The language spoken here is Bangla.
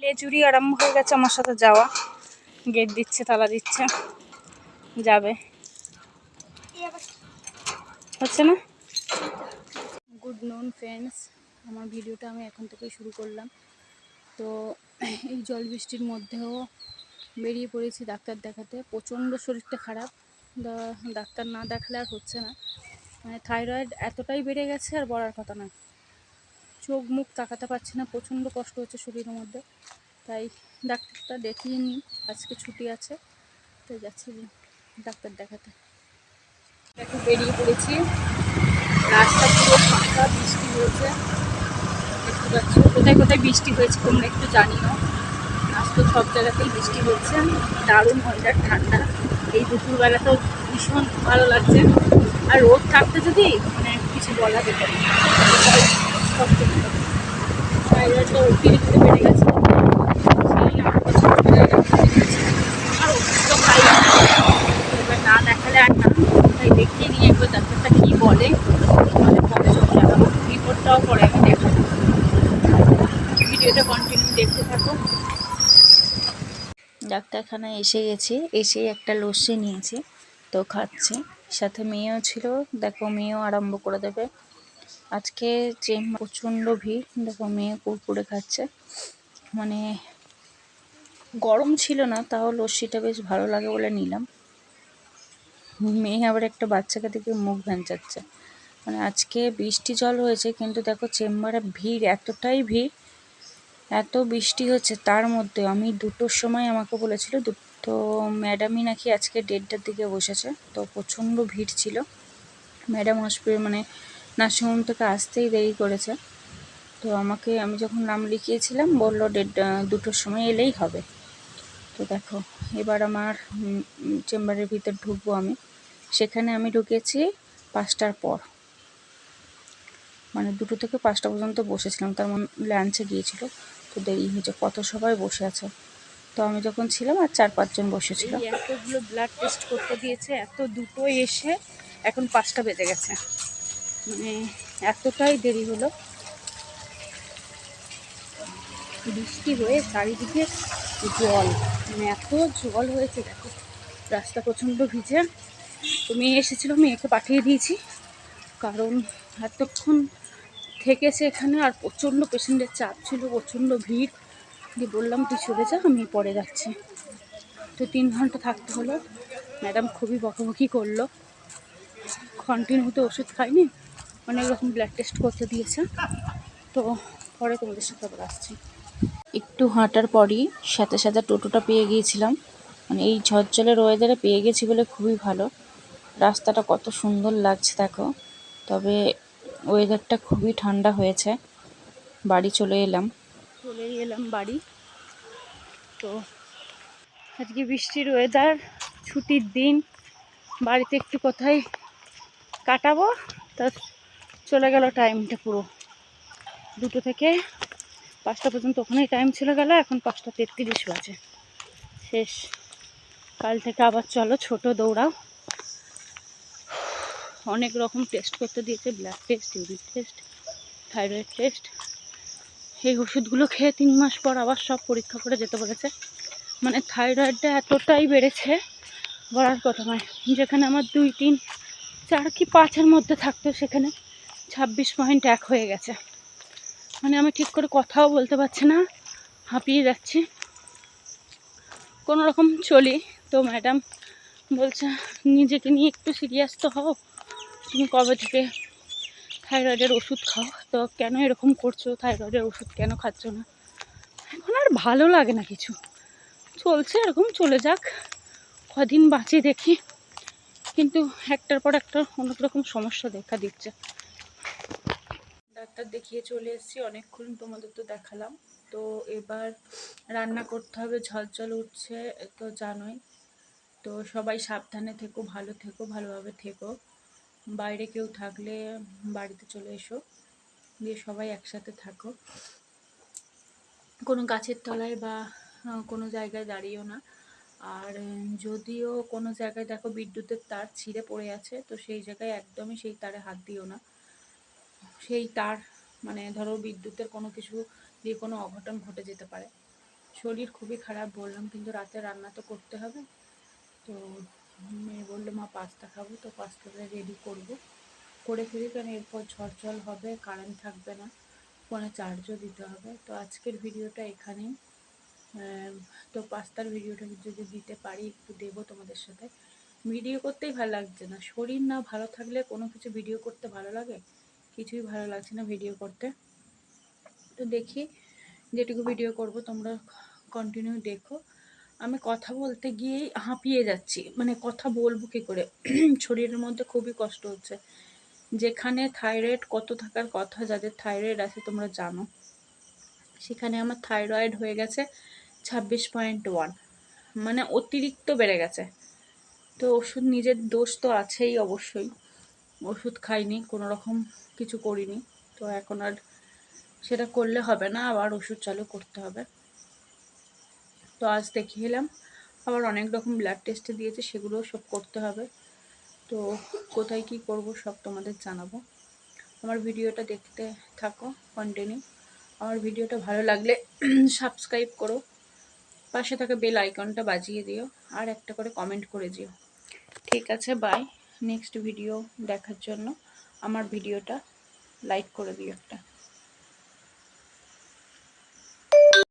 লেজুরি আরম্ভ হয়ে গেছে আমার সাথে যাওয়া। গেট দিচ্ছে, তালা দিচ্ছে, যাবে হচ্ছে না। গুড নুন ফ্রেন্ডস, আমার ভিডিওটা আমি এখন থেকেই শুরু করলাম। তো এই জল বৃষ্টির মধ্যেও বেরিয়ে পড়েছি ডাক্তার দেখাতে। প্রচণ্ড শরীরটা খারাপ, ডাক্তার না দেখালে আর হচ্ছে না। মানে থাইরয়েড এতটাই বেড়ে গেছে আর বলার কথা না, চোখ মুখ তাকাতে পারছি না, প্রচণ্ড কষ্ট হচ্ছে শরীরের মধ্যে। তাই ডাক্তারটা দেখিয়ে নিই, আজকে ছুটি আছে, তো যাচ্ছি ডাক্তার দেখাতে। একটু বেরিয়ে পড়েছি, রাস্তা পুরো ফাঁকা, বৃষ্টি হয়েছে, দেখতে পাচ্ছ। কোথায় কোথায় বৃষ্টি হয়েছে তোমরা একটু জানিও। আজ তো সব জায়গাতেই বৃষ্টি হচ্ছে, দারুণ ওয়েদার, ঠান্ডা। এই দুপুরবেলা তো ভীষণ ভালো লাগছে। আর রোদ থাকতে যদি মানে কিছু বলা যেত না, থাইরয়েডটা অতিরিক্ত বেড়ে গেছে। আর ওষুধ তো খাই না, এবার না দেখালে আর না, তাই দেখিয়ে নিয়ে একবার ডাক্তারটা কী বলে পরে জানাবো। রিপোর্টটাও পরে আমি দেখাবো। ভিডিওটা কন্টিনিউ দেখতে থাকো। ডাক্তারখানায় এসে গেছি, এসেই একটা লস্যি নিয়েছি, তো খাচ্ছি। সাথে মেয়েও ছিল, দেখো মেয়েও আরম্ভ করে দেবে আজকে। যে প্রচণ্ড ভিড়, দেখো মেয়ে কুরকুরে খাচ্ছে। মানে গরম ছিল না, তাও লস্যিটা বেশ ভালো লাগে বলে নিলাম। মেয়ে আবার একটা বাচ্চাকে দেখে মুখ ভ্যাঞ্চাচ্ছে। মানে আজকে বৃষ্টি জল হয়েছে, কিন্তু দেখো চেম্বারে ভিড়, এতটাই ভিড়, এত বৃষ্টি হচ্ছে। তার মধ্যে আমি 2টোর সময় আমাকে বলেছিল, তো ম্যাডামই নাকি আজকে 1:30টার দিকে বসেছে, তো প্রচণ্ড ভিড় ছিল। ম্যাডাম হসপিটাল মানে নার্সিংহোম থেকে আসতেই দেরি করেছে। তো আমি যখন নাম লিখিয়েছিলাম বললো 2টোর সময় এলেই হবে। তো দেখো এবার আমার চেম্বারের ভিতর ঢুকবো আমি। সেখানে আমি ঢুকেছি 5টার পর, মানে 2টো থেকে 5টা পর্যন্ত বসেছিলাম। তার মানে লাঞ্চে গিয়েছিল, তো দেরি হয়েছে। কত সবাই বসে আছে, তো আমি যখন ছিলাম আর 4-5 জন বসেছিল। এতগুলো ব্লাড টেস্ট করতে দিয়েছে, এত দুটোই এসে এখন 5টা বেজে গেছে। মানে এতটাই দেরি হলো, বৃষ্টি হয়ে চারিদিকে জল, মানে এত জল হয়েছে। দেখো রাস্তা প্রচণ্ড ভিজে। তো মেয়ে এসেছিলো, মেয়েকে পাঠিয়ে দিয়েছি, কারণ এতক্ষণ থেকেছে এখানে আর প্রচণ্ড পেশেন্টের চাপ ছিল, প্রচণ্ড ভিড়। দিয়ে বললাম তুই চলে যা, আমি পরে যাচ্ছি। তো 3 ঘন্টা থাকতে হলো। ম্যাডাম খুবই বকাবকি করলো, কন্টিনিউতে ওষুধ খাইনি, অনেক রকম ব্লাড টেস্ট করতে দিয়েছে। তো পরে তোমাদের সাথে আবার আসছি। একটু হাঁটার পরই সাথে সাথে টোটোটা পেয়ে গিয়েছিলাম। মানে এই ঝড়জলের ওয়েদারে পেয়ে গেছি বলে খুবই ভালো। রাস্তাটা কত সুন্দর লাগছে দেখো। তবে ওয়েদারটা খুবই ঠান্ডা হয়েছে। বাড়ি চলে এলাম বাড়ি। তো আজকে বৃষ্টির ওয়েদার, ছুটির দিন, বাড়িতে একটু কোথায় কাটাবো, তা চলে গেল টাইমটা পুরো। 2টো থেকে 5টা পর্যন্ত ওখানেই টাইম চলে গেল, এখন 5টা 33 বাজে। শেষ। কাল থেকে আবার চলো ছোট দৌড়াও। অনেক রকম টেস্ট করতে দিয়েছে, blood test, urine test, thyroid test. এই ওষুধগুলো খেয়ে 3 মাস পর আবার সব পরীক্ষা করে যেতে বলেছে। মানে থাইরয়েডটা এতটাই বেড়েছে বলার কথা নয়। যেখানে আমার 2, 3, 4 কি 5-এর মধ্যে থাকতো, সেখানে 26.1 হয়ে গেছে। মানে আমি ঠিক করে কথাও বলতে পারছি না, হাঁপিয়ে যাচ্ছি, কোনো রকম চলি। তো ম্যাডাম বলছে নিজেকে নিয়ে একটু সিরিয়াস তো হও, তুমি কবে থেকে থাইরয়েডের ওষুধ খাও, তো কেন এরকম করছো, থাইরয়েডের ওষুধ কেন খাচ্ছ না। এখন আর ভালো লাগে না কিছু, চলছে এরকম, চলে যাক, কদিন বাঁচি দেখি। কিন্তু একটার পর একটা অনেক রকম সমস্যা দেখা দিচ্ছে। ডাক্তার দেখিয়ে চলে এসেছি, অনেকক্ষণ তোমাদের তো দেখালাম। তো এবার রান্না করতে হবে, ঝলঝল উঠছে তো জানোই। তো সবাই সাবধানে থেকো, ভালো থেকো, ভালোভাবে থেকো। বাইরে কেউ থাকলে বাড়িতে চলে এসো, দিয়ে সবাই একসাথে থাকো। কোনো গাছের তলায় বা কোনো জায়গায় দাঁড়িয়েও না। আর যদিও কোনো জায়গায় দেখো বিদ্যুতের তার ছিঁড়ে পড়ে আছে, তো সেই জায়গায় একদমই সেই তারে হাত দিও না। সেই তার মানে ধরো বিদ্যুতের কোনো কিছু দিয়ে কোনো অঘটন ঘটে যেতে পারে। শরীর খুবই খারাপ বললাম, কিন্তু রাতে রান্না তো করতে হবে। তো মেয়ে বললো মা পাস্তা খাবো, তো পাস্তাটা রেডি করব, করে ফেলি, কারণ এরপর ঝড় জল হবে, কারেন্ট থাকবে না, ফোনে চার্জও দিতে হবে। তো আজকের ভিডিওটা এখানেই। তো পাস্তার ভিডিওটা যদি দিতে পারি একটু দেবো তোমাদের সাথে। ভিডিও করতেই ভালো লাগছে না, শরীর না ভালো থাকলে কোনো কিছু ভিডিও করতে ভালো লাগে? কিছুই ভালো লাগছে না ভিডিও করতে। তো দেখি যেটুকু ভিডিও করব তোমরা কন্টিনিউ দেখো। আমি কথা বলতে গিয়েই হাঁপিয়ে যাচ্ছি, মানে কথা বলবো কী করে শরীরের মধ্যে খুবই কষ্ট হচ্ছে। যেখানে থাইরয়েড কত থাকার কথা, যাদের থাইরয়েড আছে তোমরা জানো, সেখানে আমার থাইরয়েড হয়ে গেছে 26.1, মানে অতিরিক্ত বেড়ে গেছে। তো ওষুধ, নিজের দোষ তো আছেই অবশ্যই, ওষুধ খাইনি, কোনো রকম কিছু করিনি। তো এখন আর সেটা করলে হবে না, আবার ওষুধ চালু করতে হবে। তো আজ দেখিয়ে এলাম, আবার অনেক রকম ব্লাড টেস্টে দিয়েছে, সেগুলোও সব করতে হবে। তো কোথায় কি করব সব তোমাদের জানাবো। আমার ভিডিওটা দেখতে থাকো কন্টিনিউ। আমার ভিডিওটা ভালো লাগলে সাবস্ক্রাইব করো, পাশে থাকা বেল আইকনটা বাজিয়ে দিও, আর একটা করে কমেন্ট করে দিও। ঠিক আছে, বাই। নেক্সট ভিডিও দেখার জন্য আমার ভিডিওটা লাইক করে দিও একটা।